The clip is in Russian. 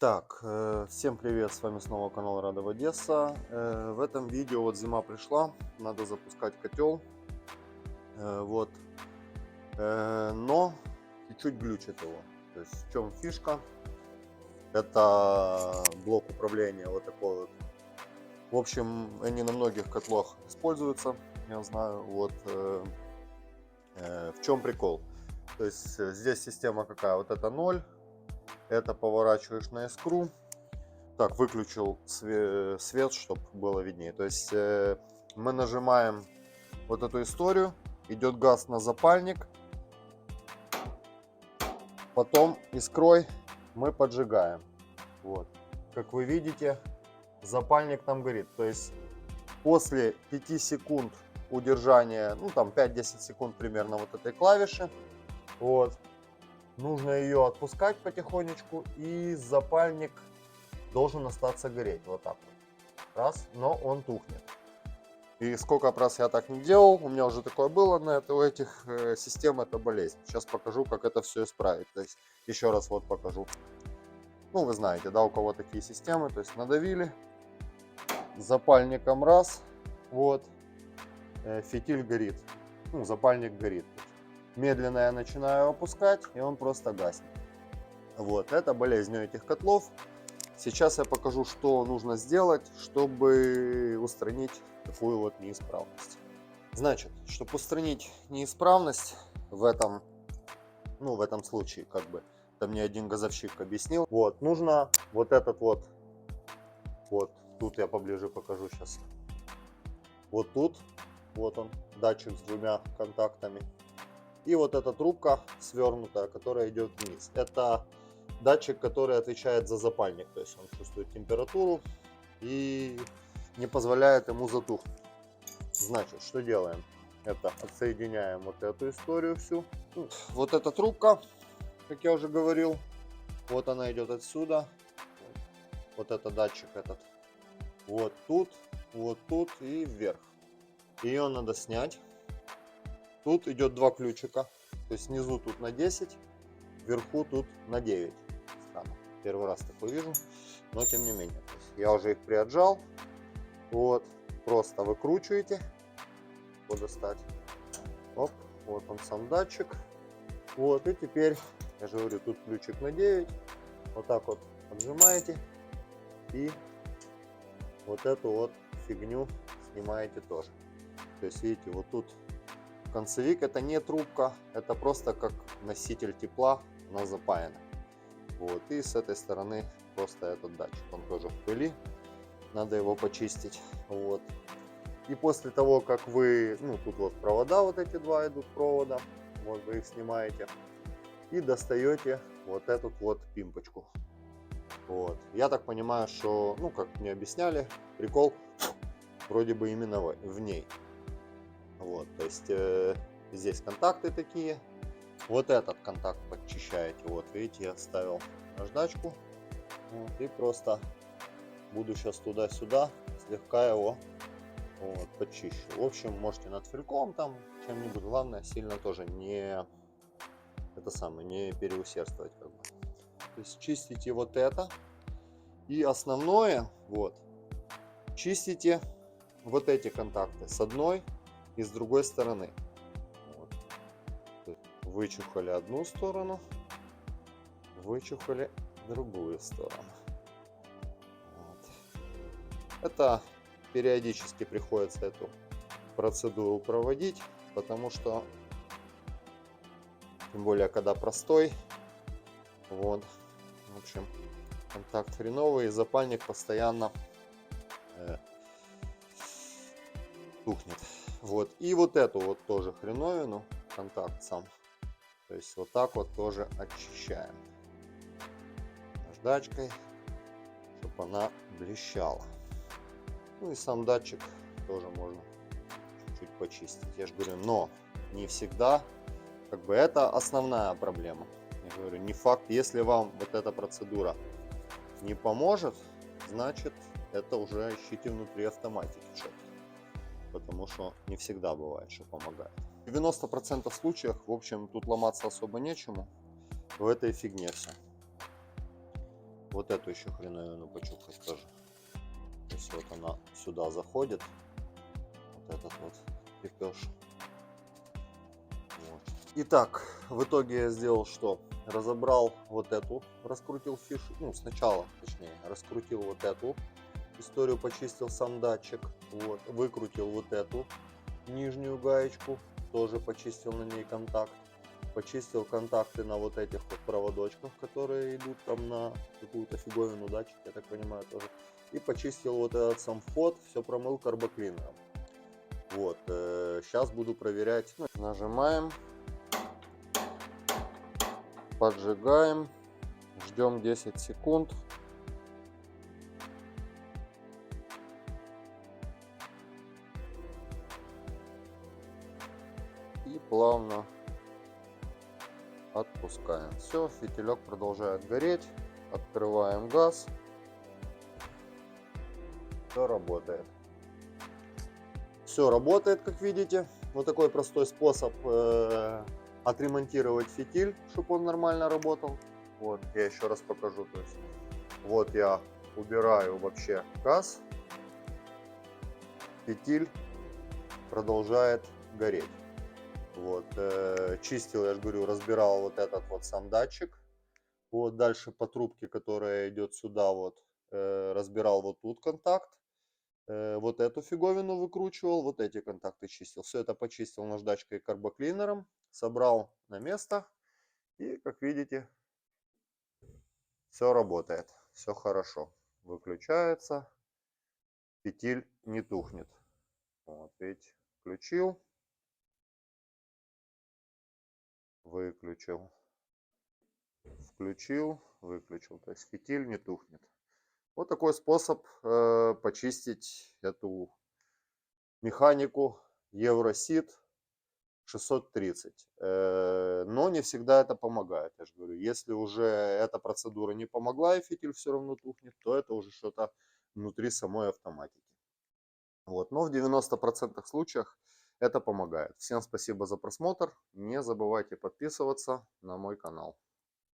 Так, всем привет, с вами снова канал Радов Одесса. В этом видео вот зима пришла, надо запускать котел. Вот, но чуть-чуть глючит его. То есть в чем фишка? Это блок управления вот такой вот. В общем, они на многих котлах используются, я знаю. Вот в чем прикол? То есть здесь система какая? Вот это 0, это поворачиваешь на искру. Так, выключил свет, чтобы было виднее. То есть мы нажимаем вот эту историю, идет газ на запальник, потом искрой мы поджигаем. Вот, как вы видите, запальник там горит. То есть после 5 секунд удержания, ну там 5-10 секунд примерно вот этой клавиши, вот, нужно ее отпускать потихонечку, и запальник должен остаться гореть вот так вот. Раз, но он тухнет. И сколько раз я так не делал, у меня уже такое было, у этих систем это болезнь. Сейчас покажу, как это все исправить. То есть еще раз вот покажу. Ну, вы знаете, да, у кого такие системы, то есть надавили, запальником раз, вот, фитиль горит, ну, запальник горит. Медленно я начинаю опускать, и он просто гаснет. Вот, это болезнь у этих котлов. Сейчас я покажу, что нужно сделать, чтобы устранить такую вот неисправность. Значит, чтобы устранить неисправность в этом случае, как бы, это мне один газовщик объяснил. Вот, нужно вот этот вот, тут я поближе покажу сейчас. Вот тут, вот он, датчик с двумя контактами. И вот эта трубка свернутая, которая идет вниз. Это датчик, который отвечает за запальник, то есть он чувствует температуру и не позволяет ему затухнуть. Значит, что делаем? Это отсоединяем вот эту историю всю. Вот эта трубка, как я уже говорил, вот она идет отсюда. Вот это датчик этот. Вот тут и вверх. Ее надо снять. Тут идет два ключика. То есть снизу тут на 10, вверху тут на 9. Странно. Первый раз такое вижу, но тем не менее. То есть я уже их приотжал. Вот, просто выкручиваете. Вот достать. Оп, вот он сам датчик. Вот, и теперь, я же говорю, тут ключик на 9. Вот так вот отжимаете. И вот эту вот фигню снимаете тоже. То есть, видите, вот тут концевик, это не трубка, это просто как носитель тепла, она запаяна. Вот, и с этой стороны просто этот датчик, он тоже в пыли, надо его почистить. Вот. И после того, как вы, ну, тут вот провода, вот эти два идут провода, вот вы их снимаете и достаете вот эту вот пимпочку. Вот. Я так понимаю, что, ну, как мне объясняли, прикол вроде бы именно в ней. Вот, то есть здесь контакты такие. Вот этот контакт подчищаете. Вот, видите, я ставил наждачку. Вот, и просто буду сейчас туда-сюда слегка его вот, подчищу. В общем, можете над фельком там чем-нибудь. Главное, сильно тоже не переусердствовать. Как бы. То есть чистите вот это. И основное, вот, чистите вот эти контакты с одной и с другой стороны. Вот. Вычухали одну сторону, вычухали другую сторону. Вот. Это периодически приходится эту процедуру проводить, потому что, тем более, когда простой, вот, в общем, контакт хреновый, и запальник постоянно тухнет. Вот, и вот эту вот тоже хреновину, контакт сам, то есть вот так вот тоже очищаем наждачкой, чтобы она блещала. Ну и сам датчик тоже можно чуть-чуть почистить, я же говорю, но не всегда, как бы, это основная проблема. Я говорю, не факт, если вам вот эта процедура не поможет, значит, это уже ищите внутри автоматики что-то. Потому что не всегда бывает, что помогает. В 90% случаев, в общем, тут ломаться особо нечему. В этой фигне все. Вот эту еще хреновину почухать тоже. То есть вот она сюда заходит. Вот этот вот крепеж. Вот. Итак, в итоге я сделал что? Разобрал вот эту, раскрутил фишу, ну сначала, точнее, раскрутил вот эту историю, почистил сам датчик, вот, выкрутил вот эту нижнюю гаечку, тоже почистил на ней контакт, почистил контакты на вот этих вот проводочках, которые идут там на какую-то фиговину датчик, я так понимаю тоже, и почистил вот этот сам вход, все промыл карбоклинером. Вот, сейчас буду проверять, ну, нажимаем. Поджигаем, ждем 10 секунд. И плавно отпускаем. Все, фитилек продолжает гореть. Открываем газ. Все работает. Все работает, как видите. Вот такой простой способ отремонтировать фитиль, чтобы он нормально работал. Вот, я еще раз покажу. То есть, вот я убираю вообще газ. Фитиль продолжает гореть. Вот, чистил, я же говорю, разбирал вот этот вот сам датчик. Вот дальше по трубке, которая идет сюда, вот, разбирал вот тут контакт. Вот эту фиговину выкручивал, вот эти контакты чистил. Все это почистил наждачкой и карбоклинером, собрал на место. И, как видите, все работает, все хорошо. Выключается, фитиль не тухнет. Вот, видите, включил, выключил, включил, выключил. То есть фитиль не тухнет. Вот такой способ почистить эту механику Евросид 630. Но не всегда это помогает. Я же говорю, если уже эта процедура не помогла и фитиль все равно тухнет, то это уже что-то внутри самой автоматики. Вот. Но в 90% случаях это помогает. Всем спасибо за просмотр. Не забывайте подписываться на мой канал.